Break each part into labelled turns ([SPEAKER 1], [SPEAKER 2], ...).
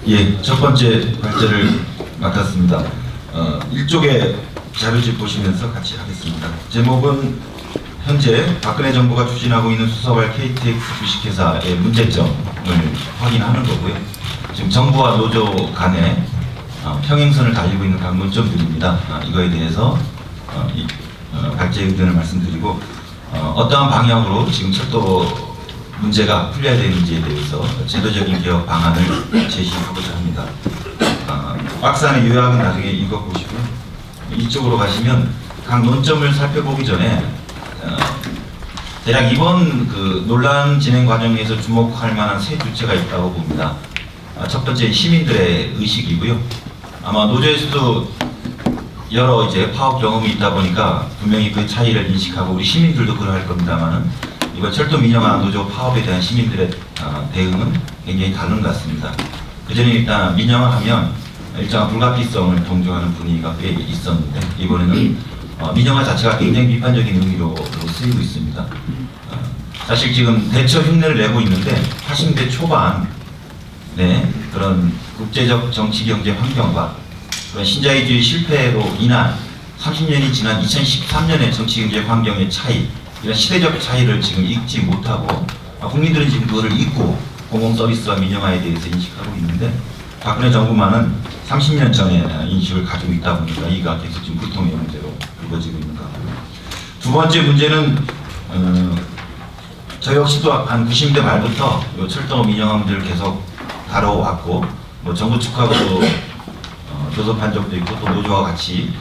[SPEAKER 1] 예, 첫 번째 발제를 맡았습니다. 일종의 자료집 보시면서 같이 하겠습니다. 제목은 현재 박근혜 정부가 추진하고 있는 수서발 KTX 주식회사의 문제점을 확인하는 거고요. 지금 정부와 노조 간에 평행선을 달리고 있는 각 문점들입니다. 이거에 대해서 발제 의견을 말씀드리고 어떠한 방향으로 지금 철도 문제가 풀려야 되는지에 대해서 제도적인 개혁 방안을 제시하고자 합니다. 박스 안에 요약은 나중에 읽어보시고요. 이쪽으로 가시면 각 논점을 살펴보기 전에 대략 이번 그 논란 진행 과정에서 주목할 만한 세 주체가 있다고 봅니다. 첫 번째 시민들의 의식이고요. 아마 노조에서도 여러 이제 파업 경험이 있다 보니까 분명히 그 차이를 인식하고 우리 시민들도 그러할 겁니다만은 이번 철도 민영화 노조 파업에 대한 시민들의 대응은 굉장히 다른 것 같습니다. 그전에 일단 민영화하면 일정한 불가피성을 동조하는 분위기가 꽤 있었는데 이번에는 민영화 자체가 굉장히 비판적인 의미로 쓰이고 있습니다. 사실 지금 대처 흉내를 내고 있는데 80대 초반 그런 국제적 정치 경제 환경과 그런 신자유주의 실패로 인한 30년이 지난 2013년의 정치 경제 환경의 차이, 이런 시대적 차이를 지금 읽지 못하고 국민들은 지금 그거를 잊고 공공서비스와 민영화에 대해서 인식하고 있는데 박근혜 정부만은 30년 전에 인식을 가지고 있다 보니까 이가 계속 지금 불통의 문제로 불거지고 있는 것 같고요. 두 번째 문제는 저 역시도 한 90년대 말부터 철도 민영화 문제를 계속 다뤄왔고 정부 측하고도 교섭한 적도 있고 또 노조와 같이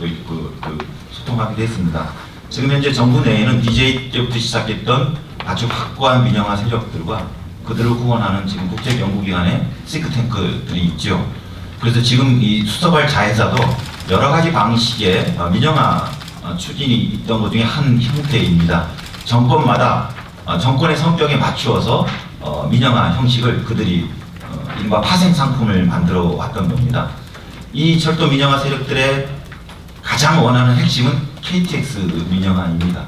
[SPEAKER 1] 소통하기도 했습니다. 지금 현재 정부 내에는 DJ 때부터 시작했던 아주 확고한 민영화 세력들과 그들을 후원하는 지금 국제연구기관의 싱크탱크들이 있죠. 그래서 지금 이 수서발 자회사도 여러 가지 방식의 민영화 추진이 있던 것 중에 한 형태입니다. 정권마다 정권의 성격에 맞추어서 민영화 형식을 그들이 이른바 파생 상품을 만들어 왔던 겁니다. 이 철도 민영화 세력들의 가장 원하는 핵심은 KTX 민영화입니다.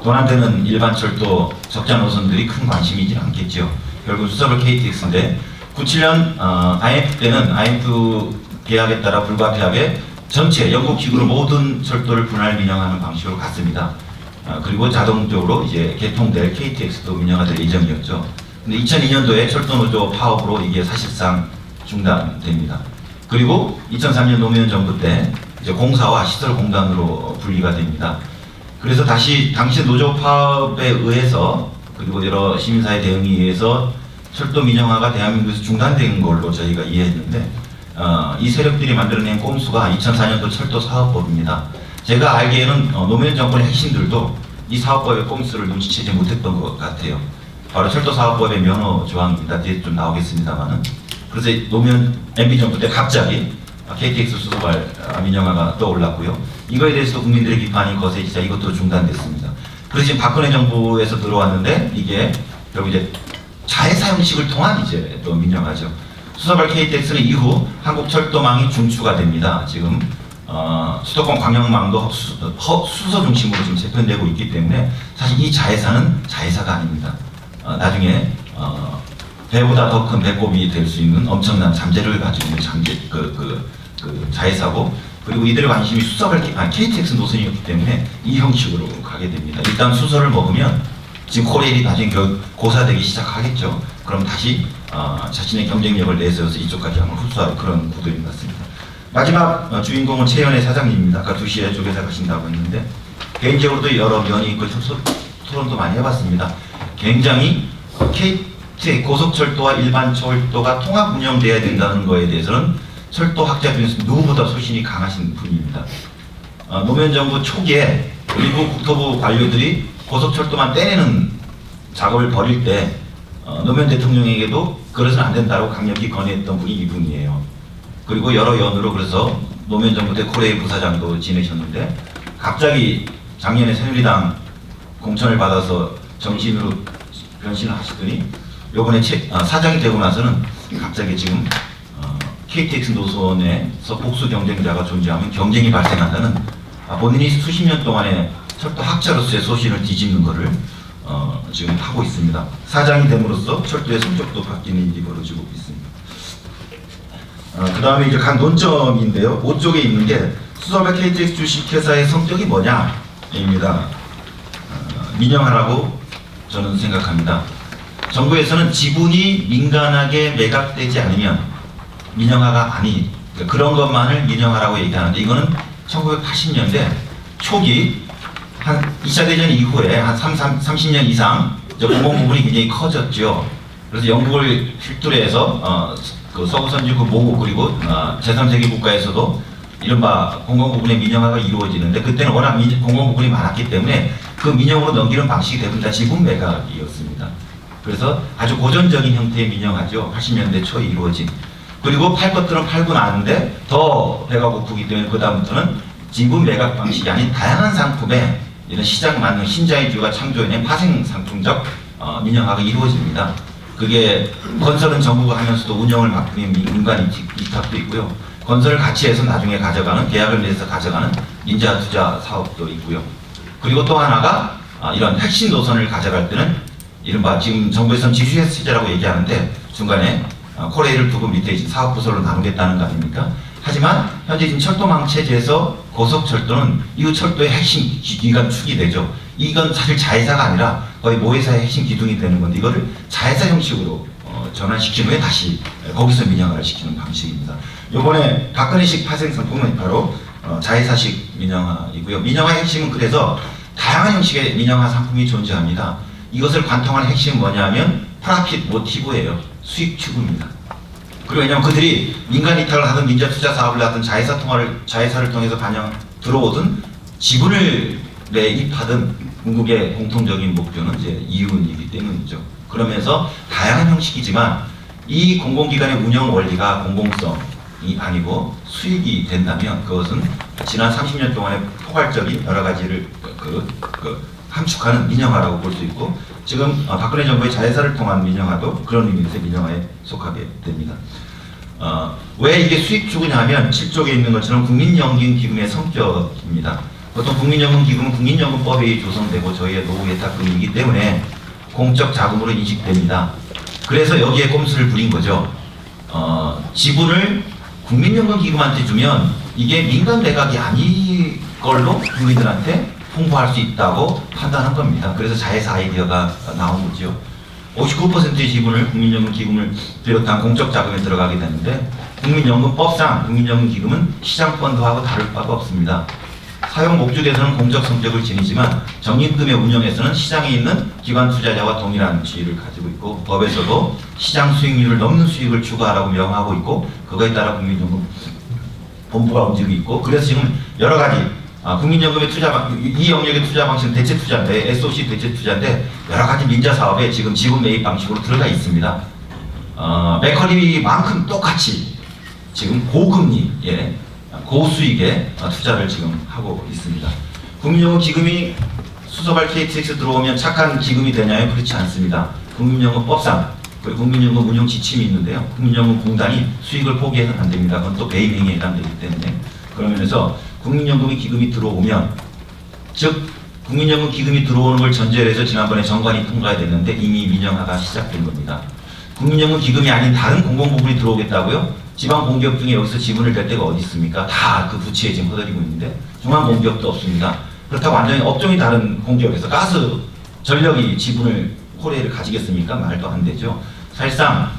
[SPEAKER 1] 돈 안 되는 일반 철도 적자 노선들이 큰 관심이지 않겠죠. 결국 수서발 KTX인데 97년 IMF 때는 IMF 계약에 따라 불가피하게 전체 영국 기구로 모든 철도를 분할 민영화하는 방식으로 갔습니다. 그리고 자동적으로 이제 개통될 KTX도 민영화될 예정이었죠. 근데 2002년도에 철도노조 파업으로 이게 사실상 중단됩니다. 그리고 2003년 노무현 정부 때 이제 공사와 시설공단으로 분리가 됩니다. 그래서 다시 당시 노조 파업에 의해서 그리고 여러 시민사회 대응에 의해서 철도 민영화가 대한민국에서 중단된 걸로 저희가 이해했는데 이 세력들이 만들어낸 꼼수가 2004년도 철도 사업법입니다. 제가 알기에는 노무현 정권의 핵심들도 이 사업법의 꼼수를 눈치채지 못했던 것 같아요. 바로 철도 사업법의 면허 조항입니다. 뒤에 좀 나오겠습니다만은. 그래서 노무현 MB 정부 때 갑자기 KTX 수서발 민영화가 떠올랐고요. 이거에 대해서도 국민들의 비판이 거세지자 이것도 중단됐습니다. 그래서 지금 박근혜 정부에서 들어왔는데 이게 결국 이제 자회사 형식을 통한 이제 또 민영화죠. 수서발 KTX는 이후 한국 철도망이 중추가 됩니다. 지금 수도권 광역망도 수서 중심으로 지금 재편되고 있기 때문에 사실 이 자회사는 자회사가 아닙니다. 나중에 배보다 더 큰 배꼽이 될 수 있는 엄청난 잠재력을 가지고 있는 자회사고 그리고 이들의 관심이 수서발 KTX 노선이었기 때문에 이 형식으로 가게 됩니다. 일단 수서를 먹으면 지금 코레일이 나중에 고사되기 시작하겠죠. 그럼 다시 자신의 경쟁력을 내세워서 이쪽까지 한번 흡수할 그런 구도인 것 같습니다. 마지막 주인공은 최연의 사장님입니다. 아까 2시에 쪼개서 가신다고 했는데 개인적으로도 여러 면이 있고 토론도 많이 해봤습니다. 굉장히 고속철도와 일반 철도가 통합 운영돼야 된다는 거에 대해서는 철도학자 중에서 누구보다 소신이 강하신 분입니다. 노무현 정부 초기에 일부 국토부 관료들이 고속철도만 떼내는 작업을 벌일 때 노무현 대통령에게도 그래서는 안 된다고 강력히 건의했던 분이 이분이에요. 그리고 여러 연으로 그래서 노무현 정부 때 코레일 부사장도 지내셨는데 갑자기 작년에 새누리당 공천을 받아서 정신으로 변신을 하시더니 요번에 사장이 되고 나서는 갑자기 지금 KTX 노선에서 복수 경쟁자가 존재하면 경쟁이 발생한다는 본인이 수십 년 동안의 철도 학자로서의 소신을 뒤집는 것을 지금 하고 있습니다. 사장이 됨으로써 철도의 성격도 바뀌는 일이 벌어지고 있습니다. 그 다음에 이제 각 논점인데요. 5쪽에 있는 게 수서발 KTX 주식회사의 성격이 뭐냐입니다. 민영화라고 저는 생각합니다. 정부에서는 지분이 민간에게 매각되지 않으면 민영화가 아니, 그런 것만을 민영화라고 얘기하는데, 이거는 1980년대 초기 한 2차 대전 이후에 한 30년 이상 공공 부분이 굉장히 커졌죠. 그래서 영국을 필두로 해서 그 서구 선진국 모국 그리고 제3세계 국가에서도 이른바 공공 부분의 민영화가 이루어지는데, 그때는 워낙 공공 부분이 많았기 때문에 그 민영으로 넘기는 방식이 대부분 다 지분 매각이었습니다. 그래서 아주 고전적인 형태의 민영화죠. 80년대 초에 이루어진. 그리고 팔 것들은 팔고 나는데 더 배가 고프기 때문에 그 다음부터는 지분 매각 방식이 아닌 다양한 상품에 이런 시장 맞는 신자유주의가 창조해낸 파생 상품적 민영화가 이루어집니다. 그게 건설은 정부가 하면서도 운영을 맡기는 민간 위탁도 있고요. 건설을 같이 해서 나중에 가져가는, 계약을 맺어서 가져가는 민자 투자 사업도 있고요. 그리고 또 하나가 이런 핵심 노선을 가져갈 때는 이른바 지금 정부에서는 지주회사 체제라고 얘기하는데, 중간에 코레일을 두고 밑에 사업 부서로 나누겠다는 거 아닙니까? 하지만 현재 지금 철도망 체제에서 고속철도는 이후 철도의 핵심 기관 축이 되죠. 이건 사실 자회사가 아니라 거의 모회사의 핵심 기둥이 되는 건데, 이거를 자회사 형식으로 전환시킨 후에 다시 거기서 민영화를 시키는 방식입니다. 이번에 박근혜식 파생 상품은 바로 자회사식 민영화이고요. 민영화의 핵심은 그래서 다양한 형식의 민영화 상품이 존재합니다. 이것을 관통하는 핵심은 뭐냐면 프라핏 모티브예요. 수익 추구입니다. 그리고 왜냐하면 그들이 민간 이탁을 하든 민자 투자 사업을 하든 자회사를 통해서 들어오든 지분을 매입하든 궁극의 공통적인 목표는 이제 이윤이기 때문이죠. 그러면서 다양한 형식이지만 이 공공기관의 운영 원리가 공공성이 아니고 수익이 된다면 그것은 지난 30년 동안의 포괄적인 여러 가지를 함축하는 민영화라고 볼 수 있고, 지금 박근혜 정부의 자회사를 통한 민영화도 그런 의미에서 민영화에 속하게 됩니다. 왜 이게 수익 추구냐 하면 7쪽에 있는 것처럼 국민연금기금의 성격입니다. 보통 국민연금기금은 국민연금법에 조성되고 저희의 노후 예탁금이기 때문에 공적 자금으로 인식됩니다. 그래서 여기에 꼼수를 부린 거죠. 지분을 국민연금기금한테 주면 이게 민간 매각이 아닌 걸로 국민들한테 홍보할 수 있다고 판단한 겁니다. 그래서 자회사 아이디어가 나온 거죠. 59%의 지분을 국민연금기금을 비롯한 공적 자금에 들어가게 되는데, 국민연금법상 국민연금기금은 시장펀드하고 다를 바가 없습니다. 사용 목적에서는 공적 성격을 지니지만 적립금의 운영에서는 시장에 있는 기관 투자자와 동일한 지위를 가지고 있고, 법에서도 시장 수익률을 넘는 수익을 추구하라고 명하고 있고, 그거에 따라 국민연금 본부가 움직이고 있고, 그래서 지금 여러 가지 국민연금의 이 영역의 투자 방식은 대체 투자인데, SOC 대체 투자인데 여러 가지 민자 사업에 지금 지분 매입 방식으로 들어가 있습니다. 맥커리만큼 똑같이 지금 고금리, 고수익에 투자를 지금 하고 있습니다. 국민연금 기금이 수서발 KTX 들어오면 착한 기금이 되냐면 그렇지 않습니다. 국민연금법상 국민연금 운영 지침이 있는데요. 국민연금 공단이 수익을 포기해서는 안 됩니다. 그건 또 배임 행위에 해당되기 때문에. 그런 면에서 국민연금이 기금이 들어오면, 즉 국민연금 기금이 들어오는 걸 전제로 해서 지난번에 정관이 통과됐는데 이미 민영화가 시작된 겁니다. 국민연금 기금이 아닌 다른 공공 부분이 들어오겠다고요? 지방 공기업 중에 여기서 지분을 낼 데가 어디 있습니까? 다 그 부채에 지금 허덕이고 있는데 중앙 공기업도 없습니다. 그렇다고 완전히 업종이 다른 공기업에서 가스, 전력이 지분을 코레일을 가지겠습니까? 말도 안 되죠. 사실상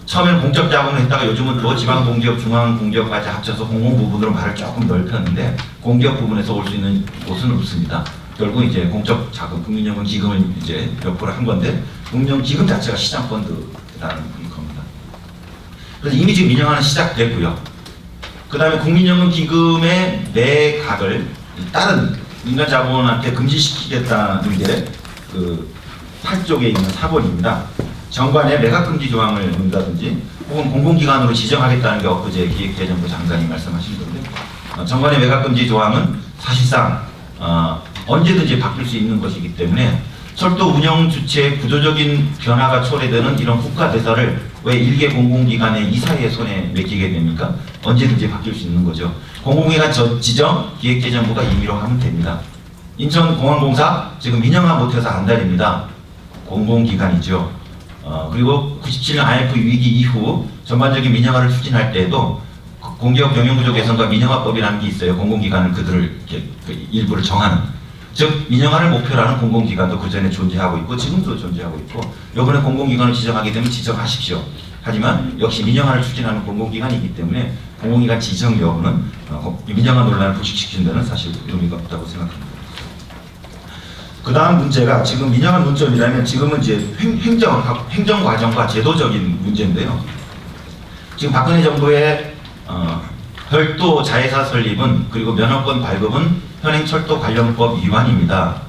[SPEAKER 1] 처음에는 공적 자금을 했다가 요즘은 또 지방 공기업, 중앙 공기업까지 합쳐서 공공 부분으로 말을 조금 넓혔는데 공기업 부분에서 올 수 있는 곳은 없습니다. 결국 이제 공적 자금, 국민연금 기금을 이제 몇 프로 한 건데, 국민연금 기금 자체가 시장 펀드라는 겁니다. 그래서 이미 지금 민영화는 시작됐고요. 그 다음에 국민연금 기금의 매각을 다른 민간 자본한테 금지시키겠다는 게 그 8쪽에 있는 4번입니다. 정관에 매각금지 조항을 넣는다든지 혹은 공공기관으로 지정하겠다는 게 엊그제 기획재정부 장관이 말씀하신 건데, 정관의 매각금지 조항은 사실상 언제든지 바뀔 수 있는 것이기 때문에 철도 운영 주체의 구조적인 변화가 초래되는 이런 국가 대사를 왜 일개 공공기관의 이사의 손에 맡기게 됩니까? 언제든지 바뀔 수 있는 거죠. 공공기관 지정 기획재정부가 임의로 하면 됩니다. 인천공항공사 지금 민영화 못해서 안달입니다. 공공기관이죠. 그리고 97년 IMF 위기 이후 전반적인 민영화를 추진할 때에도 공기업 경영구조 개선과 민영화법이라는 게 있어요. 공공기관은 그들을 이렇게 일부를 정하는. 즉 민영화를 목표로 하는 공공기관도 그 전에 존재하고 있고 지금도 존재하고 있고 이번에 공공기관을 지정하게 되면 지정하십시오. 하지만 역시 민영화를 추진하는 공공기관이기 때문에 공공기관 지정 여부는 민영화 논란을 부식시키는 데는 사실 의미가 없다고 생각합니다. 그 다음 문제가 지금 민영화 논점이라면 지금은 이제 행정과정과 제도적인 문제인데요. 지금 박근혜 정부의 별도 자회사 설립은 그리고 면허권 발급은 현행철도 관련법 위반입니다.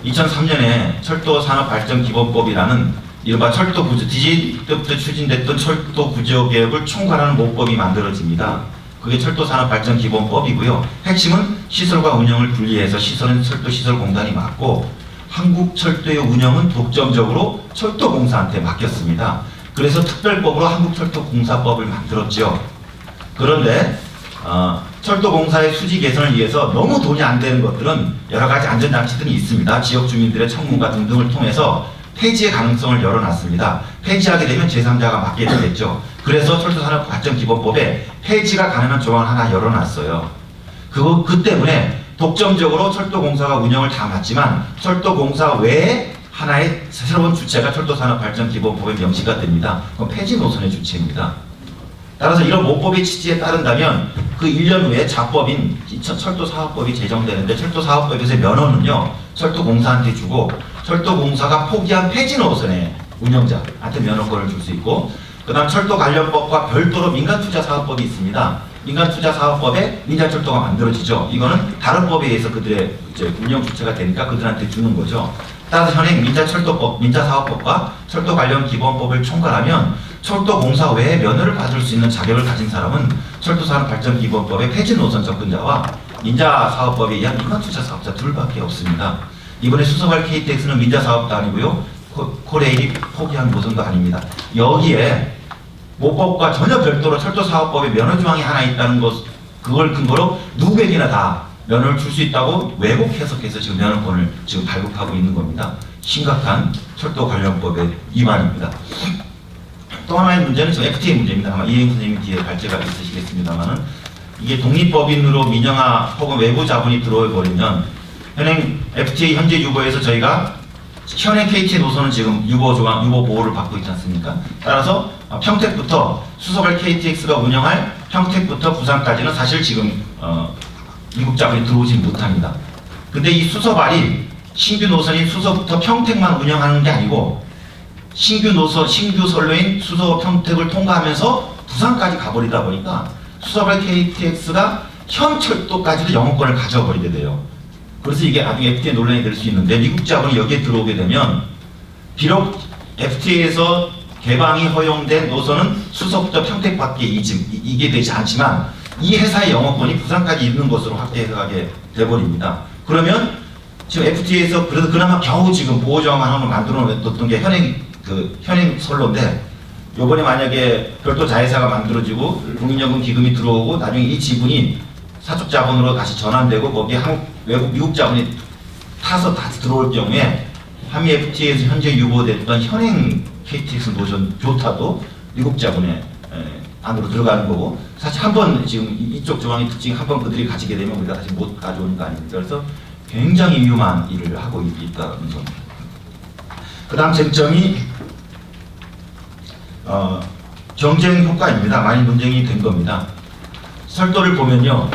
[SPEAKER 1] 2003년에 철도산업발전기본법이라는 이른바 철도구조, DJ 때부터 추진됐던 철도구조개혁을 총괄하는 모법이 만들어집니다. 그게 철도산업발전기본법이고요. 핵심은 시설과 운영을 분리해서 시설은 철도시설공단이 맡고 한국철도의 운영은 독점적으로 철도공사한테 맡겼습니다. 그래서 특별법으로 한국철도공사법을 만들었죠. 그런데 철도공사의 수지 개선을 위해서 너무 돈이 안 되는 것들은 여러 가지 안전장치들이 있습니다. 지역 주민들의 청문과 등등을 통해서 폐지의 가능성을 열어놨습니다. 폐지하게 되면 제3자가 맡게 되겠죠. 그래서 철도산업발전기본법에 폐지가 가능한 조항을 하나 열어놨어요. 그 때문에 독점적으로 철도공사가 운영을 다 맡지만 철도공사 외에 하나의 새로운 주체가 철도산업발전기본법에 명시가 됩니다. 그건 폐지 노선의 주체입니다. 따라서 이런 모법의 취지에 따른다면 그 1년 후에 자법인 철도사업법이 제정되는데 철도사업법에서의 면허는요 철도공사한테 주고 철도공사가 포기한 폐지 노선의 운영자한테 면허권을 줄 수 있고 그 다음 철도관련법과 별도로 민간투자사업법이 있습니다. 민간투자사업법에 민자철도가 만들어지죠. 이거는 다른 법에 의해서 그들의 이제 운영 주체가 되니까 그들한테 주는 거죠. 따라서 현행 민자철도법, 민자사업법과 철도관련기본법을 총괄하면 철도공사 외에 면허를 받을 수 있는 자격을 가진 사람은 철도산업발전기본법의 폐지 노선 접근자와 민자사업법에 의한 민간투자사업자 둘밖에 없습니다. 이번에 수서발 KTX는 민자사업도 아니고요. 코레일이 포기한 노선도 아닙니다. 여기에 모법과 전혀 별도로 철도사업법에 면허조항이 하나 있다는 것, 그걸 근거로 누구에게나 다 면허를 줄 수 있다고 왜곡 해석해서 지금 면허권을 지금 발급하고 있는 겁니다. 심각한 철도 관련법의 위반입니다. 또 하나의 문제는 지금 FTA 문제입니다. 아마 이행 선생님 뒤에 발제가 있으시겠습니다만은 이게 독립법인으로 민영화 혹은 외부 자본이 들어와 버리면 현행 FTA 현재 유보에서 저희가 현행 KT 노선은 지금 유보 조항, 유보 보호를 받고 있지 않습니까? 따라서 평택부터 수서발 KTX가 운영할 평택부터 부산까지는 사실 지금 미국 자본이 들어오지 못합니다. 근데 이 수서발이 신규 노선인 수서부터 평택만 운영하는 게 아니고 신규 노선, 신규 선로인 수서 평택을 통과하면서 부산까지 가버리다 보니까 수서발 KTX가 현 철도까지도 영업권을 가져버리게 돼요. 그래서 이게 나중에 FTA 논란이 될 수 있는데 미국 자본이 여기에 들어오게 되면 비록 FTA에서 개방이 허용된 노선은 수서부터 평택밖에 이게 되지 않지만 이 회사의 영업권이 부산까지 있는 것으로 확대하게 돼버립니다. 그러면 지금 FTA에서 그래도 그나마 겨우 지금 보호조항 하나를 만들어 놨던 게 현행 선로인데 요번에 만약에 별도 자회사가 만들어지고 국민연금 기금이 들어오고 나중에 이 지분이 사적 자본으로 다시 전환되고 거기에 미국 자본이 타서 다시 들어올 경우에 한미 FTA에서 현재 유보됐던 현행 KTX 노선 교타도 미국 자본의 안으로 들어가는 거고 사실 한번 지금 이쪽 조항의 특징이 한번 그들이 가지게 되면 우리가 다시 못 가져오는 거 아닙니까? 그래서 굉장히 위험한 일을 하고 있다는 겁니다. 그 다음 쟁점이 경쟁 효과입니다. 많이 논쟁이 된 겁니다. 철도를 보면요.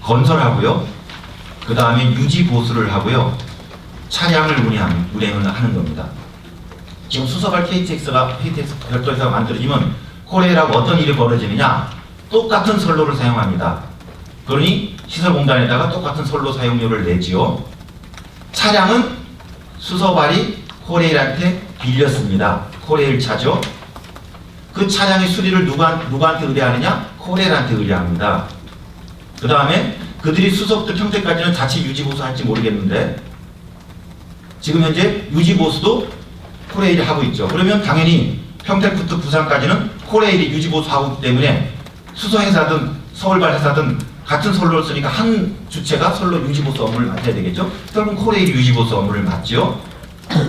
[SPEAKER 1] 건설하고요. 그 다음에 유지 보수를 하고요. 차량을 운행을 하는 겁니다. 지금 수서발 KTX가 별도에서 만들어지면 코레일하고 어떤 일이 벌어지느냐? 똑같은 선로를 사용합니다. 그러니 시설공단에다가 똑같은 선로 사용료를 내지요. 차량은 수서발이 코레일한테 빌렸습니다. 코레일 차죠. 그 차량의 수리를 누구한테 의뢰하느냐? 코레일한테 의뢰합니다. 그 다음에 그들이 수서부터 평택까지는 자체 유지보수 할지 모르겠는데 지금 현재 유지보수도 코레일이 하고 있죠. 그러면 당연히 평택부터 부산까지는 코레일이 유지보수하고 있기 때문에 수서회사든 서울발 회사든 같은 선로를 쓰니까 한 주체가 선로 유지보수 업무를 맡아야 되겠죠. 결국 코레일이 유지보수 업무를 맡죠.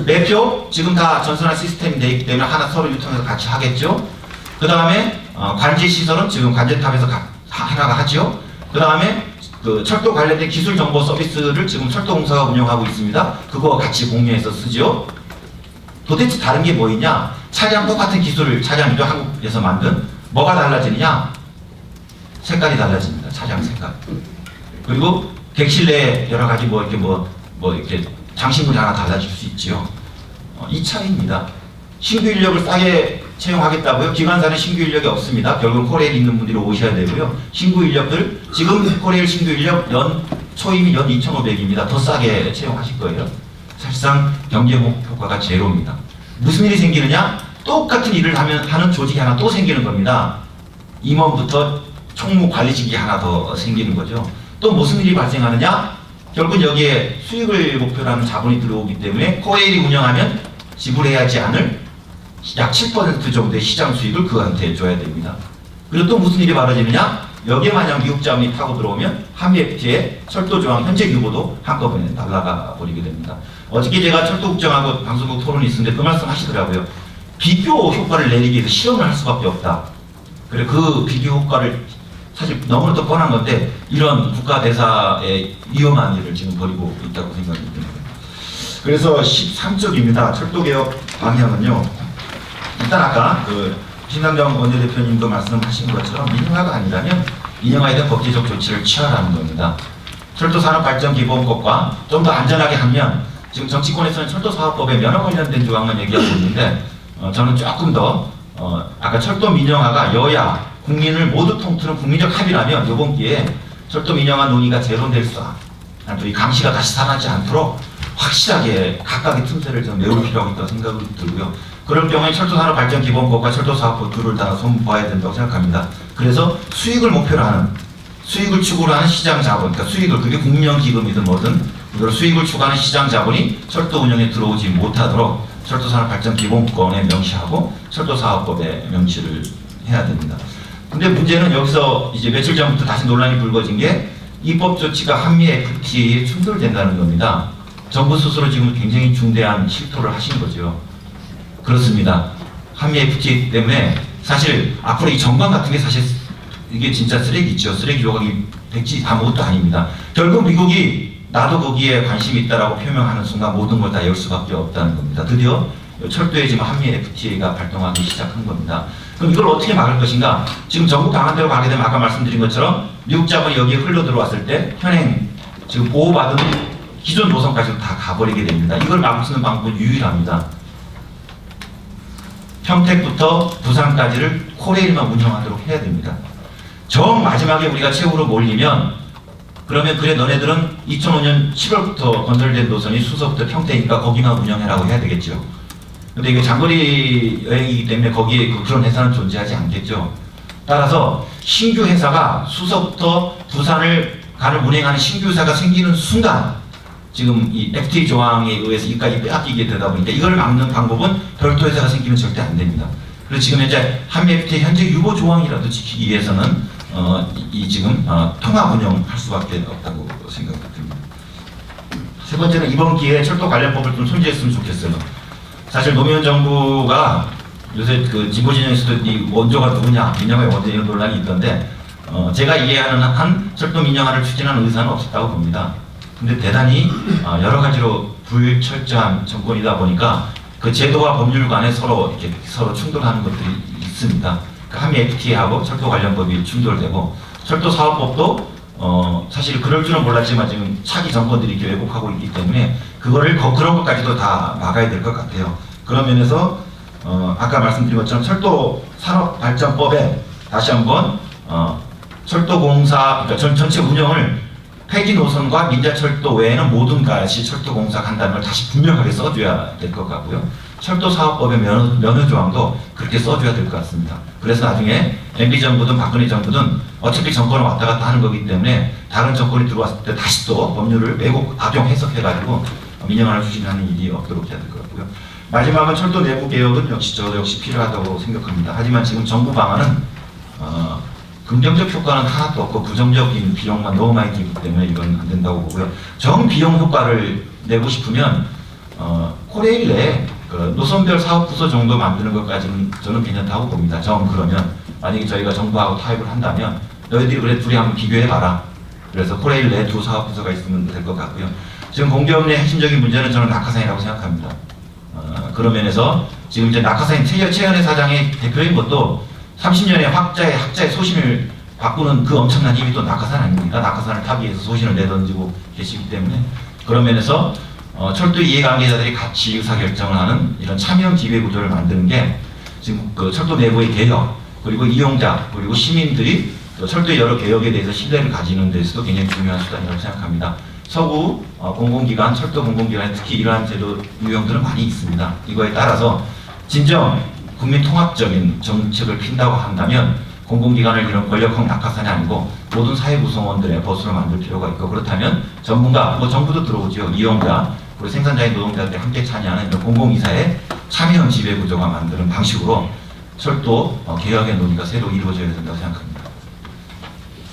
[SPEAKER 1] 매표 지금 다 전선화 시스템이 되어 있기 때문에 하나 서로 유통해서 같이 하겠죠. 그 다음에 관제 시설은 지금 관제탑에서 하나가 하죠. 그 다음에 그 철도 관련된 기술 정보 서비스를 지금 철도공사가 운영하고 있습니다. 그거 같이 공유해서 쓰죠. 도대체 다른 게 뭐 있냐? 차량 똑같은 기술을 차량이죠. 한국에서 만든. 뭐가 달라지느냐? 색깔이 달라집니다. 차량 색깔. 그리고 객실 내 여러 가지 이렇게 장식물이 하나 달라질 수 있지요. 이 차이입니다. 신규 인력을 싸게 채용하겠다고요? 기관사는 신규 인력이 없습니다. 결국 코레일 있는 분들이 오셔야 되고요. 신규 인력들, 지금 코레일 신규 인력 초임이 연 2,500입니다. 더 싸게 채용하실 거예요. 사실상 경제 효과가 제로입니다. 무슨 일이 생기느냐? 똑같은 일을 하는 조직이 하나 또 생기는 겁니다. 임원부터 총무 관리직이 하나 더 생기는 거죠. 또 무슨 일이 발생하느냐? 결국 여기에 수익을 목표로 하는 자본이 들어오기 때문에 코레일이 운영하면 지불해야지 않을 약 7% 정도의 시장 수익을 그한테 줘야 됩니다. 그리고 또 무슨 일이 벌어지느냐? 여기에 만약 미국 자본이 타고 들어오면 한미 FTA의 철도조항 현재 유보도 한꺼번에 날아가 버리게 됩니다. 어저께 제가 철도국장하고 방송국 토론이 있었는데 그 말씀 하시더라고요. 비교 효과를 내리기 위해서 실험을 할 수밖에 없다. 그래 그 비교 효과를 사실 너무나도 뻔한 건데 이런 국가대사의 위험한 일을 지금 벌이고 있다고 생각이 듭니다. 그래서 13쪽입니다. 철도개혁 방향은요. 일단 아까 신당정 원내대표님도 말씀하신 것처럼 민영화가 아니라면 민영화에 대한 법제적 조치를 취하라는 겁니다. 철도산업발전기본법과 좀 더 안전하게 하면 지금 정치권에서는 철도사업법에 면허 관련된 조항만 얘기하고 있는데 저는 조금 더 아까 철도 민영화가 여야 국민을 모두 통틀은 국민적 합의라면 이번 기회에 철도 민영화 논의가 재론될 수 또 이 강시가 다시 살아나지 않도록 확실하게 각각의 틈새를 좀 메울 필요가 있다고 생각이 들고요. 그럴 경우에 철도산업발전기본법과 철도사업법 둘을 다 손봐야 된다고 생각합니다. 그래서 수익을 목표로 하는, 수익을 추구로 하는 시장 자본, 그러니까 수익을, 그게 국민기금이든 뭐든 이걸 수익을 추구하는 시장 자본이 철도 운영에 들어오지 못하도록 철도산업발전기본권에 명시하고 철도사업법에 명시를 해야 됩니다. 근데 문제는 여기서 이제 며칠 전부터 다시 논란이 불거진 게 입법 조치가 한미 FTA에 충돌된다는 겁니다. 정부 스스로 지금 굉장히 중대한 실토를 하신 거죠. 그렇습니다. 한미 FTA 때문에 사실 앞으로 이 정관 같은 게 사실 이게 진짜 쓰레기죠. 쓰레기 조각이 백지 아무것도 아닙니다. 결국 미국이 나도 거기에 관심이 있다라고 표명하는 순간 모든 걸 다 열 수밖에 없다는 겁니다. 드디어 철도에 지금 한미 FTA가 발동하기 시작한 겁니다. 그럼 이걸 어떻게 막을 것인가? 지금 정부 방안대로 가게 되면 아까 말씀드린 것처럼 미국 자본이 여기에 흘러 들어왔을 때 현행 지금 보호받은 기존 노선까지도 다 가버리게 됩니다. 이걸 막을 수 있는 방법은 유일합니다. 평택부터 부산까지를 코레일만 운영하도록 해야 됩니다. 정 마지막에 우리가 최후로 몰리면 그러면 그래 너네들은 2005년 10월부터 건설된 노선이 수서부터 평택이니까 거기만 운영해라고 해야 되겠죠. 근데 이게 장거리 여행이기 때문에 거기에 그런 회사는 존재하지 않겠죠. 따라서 신규 회사가 수서부터 부산을 운행하는 신규 회사가 생기는 순간 지금 이 FTA 조항에 의해서 이까지 빼앗기게 되다 보니까 이걸 막는 방법은 별도 회사가 생기면 절대 안 됩니다. 그래서 지금 현재 한미 FTA 현재 유보 조항이라도 지키기 위해서는 지금 통합 운영할 수밖에 없다고 생각이 듭니다. 세 번째는 이번 기회에 철도 관련법을 좀 손질했으면 좋겠어요. 사실 노무현 정부가 요새 그 진보 진영에서도 이 원조가 누구냐, 민영화의 원조 이런 논란이 있던데 제가 이해하는 한 철도 민영화를 추진하는 의사는 없었다고 봅니다. 근데 대단히 여러 가지로 불철저한 정권이다 보니까 그 제도와 법률 간에 서로 충돌하는 것들이 있습니다. 한미 FTA하고 철도 관련법이 충돌되고 철도 사업법도 사실 그럴 줄은 몰랐지만 지금 차기 정권들이 이렇게 왜곡하고 있기 때문에 그런 것까지도 다 막아야 될 것 같아요. 그런 면에서 아까 말씀드린 것처럼 철도 산업발전법에 다시 한번 철도공사, 그러니까 전체 운영을 폐기 노선과 민자철도 외에는 모든 것이 철도공사가 한다는 걸 다시 분명하게 써줘야 될 것 같고요. 철도사업법의 면허 조항도 그렇게 써줘야 될 것 같습니다. 그래서 나중에 MB 정부든 박근혜 정부든 어차피 정권을 왔다 갔다 하는 거기 때문에 다른 정권이 들어왔을 때 다시 또 법률을 왜곡, 악용, 해석해가지고 민영화를 추진하는 일이 없도록 해야 될 것 같고요. 마지막은 철도 내부 개혁은 저도 역시 필요하다고 생각합니다. 하지만 지금 정부 방안은 긍정적 효과는 하나도 없고 부정적인 비용만 너무 많이 들기 때문에 이건 안 된다고 보고요. 정 비용 효과를 내고 싶으면 코레일 내에 그 노선별 사업부서 정도 만드는 것까지는 저는 괜찮다고 봅니다. 그러면 만약에 저희가 정부하고 타협을 한다면 너희들이 그래 둘이 한번 비교해봐라. 그래서 코레일 내에 두 사업부서가 있으면 될 것 같고요. 지금 공기업의 핵심적인 문제는 저는 낙하산이라고 생각합니다. 그런 면에서 지금 이제 낙하산 최현애 사장의 대표인 것도 30년의 학자의 소신을 바꾸는 그 엄청난 힘이 또 낙하산 아닙니까? 낙하산을 타기 위해서 소신을 내던지고 계시기 때문에 그런 면에서 철도 이해관계자들이 같이 의사결정을 하는 이런 참여 지배구조를 만드는 게 지금 그 철도 내부의 개혁 그리고 이용자 그리고 시민들이 또 철도의 여러 개혁에 대해서 신뢰를 가지는 데서도 굉장히 중요한 수단이라고 생각합니다. 서구 공공기관, 철도 공공기관에 특히 이러한 제도 유형들은 많이 있습니다. 이거에 따라서 진정 국민 통합적인 정책을 핀다고 한다면 공공기관을 이런 권력형 낙하산이 아니고 모든 사회 구성원들의 버스로 만들 필요가 있고 그렇다면 전문가, 정부도 들어오죠. 이용자, 그리고 생산자인 노동자들이 함께 참여하는 이런 공공이사의 참여형 지배구조가 만드는 방식으로 철도 개혁의 논의가 새로 이루어져야 된다고 생각합니다.